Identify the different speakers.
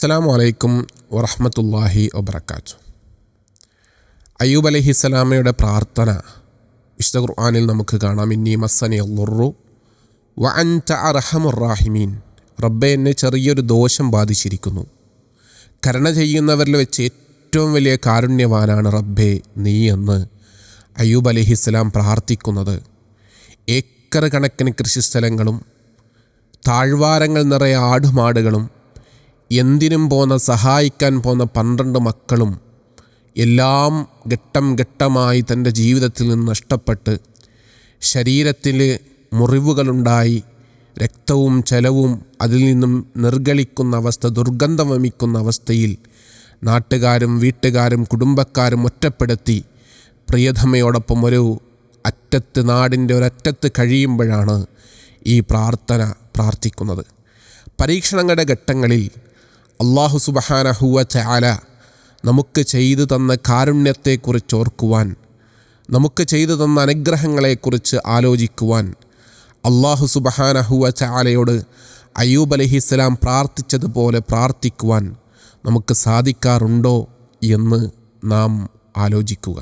Speaker 1: അസ്സലാമു അലൈക്കും വറഹ്മത്തുള്ളാഹി വബറകാതുഹു. അയ്യൂബ് അലൈഹിസ്സലാമയുടെ പ്രാർത്ഥന വിശുദ്ധ ഖുർആനിൽ നമുക്ക് കാണാം. ഇന്നി മസ്സനിയ ളുർറു വ അൻത അർഹമുർ റാഹിമീൻ. റബ്ബേ, എന്നെ ചെറിയൊരു ദോഷം ബാധിച്ചിരിക്കുന്നു. കരുണ ചെയ്യുന്നവരിൽ വെച്ച് ഏറ്റവും വലിയ കാരുണ്യവാനാണ് റബ്ബേ നീ എന്ന് അയ്യൂബ് അലൈഹിസ്സലാം പ്രാർത്ഥിക്കുന്നത്. ഏക്കർ കണക്കിന് കൃഷിസ്ഥലങ്ങളും താഴ്വാരങ്ങൾ നിറയെ ആടുമാടുകളും എന്തിനും പോന്ന സഹായിക്കാൻ പോന്ന 12 മക്കളും എല്ലാം ഘട്ടം ഘട്ടമായി തൻ്റെ ജീവിതത്തിൽ നിന്ന് നഷ്ടപ്പെട്ട് ശരീരത്തിൽ മുറിവുകളുണ്ടായി രക്തവും ചലവും അതിൽ നിന്നും നിർഗളിക്കുന്ന അവസ്ഥ, ദുർഗന്ധം വമിക്കുന്ന അവസ്ഥയിൽ നാട്ടുകാരും വീട്ടുകാരും കുടുംബക്കാരും ഒറ്റപ്പെടുത്തി പ്രിയതമയോടൊപ്പം ഒരു അറ്റത്ത്, നാടിൻ്റെ ഒരറ്റത്ത് കഴിയുമ്പോഴാണ് ഈ പ്രാർത്ഥിക്കുന്നത്. പരീക്ഷണങ്ങളുടെ ഘട്ടങ്ങളിൽ അല്ലാഹു സുബ്ഹാനഹു വ തആല നമുക്ക് ചെയ്തു തന്ന കാരുണ്യത്തെക്കുറിച്ച് ഓർക്കുവാൻ, നമുക്ക് ചെയ്തു തന്ന അനുഗ്രഹങ്ങളെക്കുറിച്ച് ആലോചിക്കുവാൻ അല്ലാഹു സുബ്ഹാനഹു വ തആലയോട് അയ്യൂബ് അലൈഹിസ്സലാം പ്രാർത്ഥിച്ചതുപോലെ പ്രാർത്ഥിക്കുവാൻ നമുക്ക് സാധിക്കാറുണ്ടോ എന്ന് നാം ആലോചിക്കുക.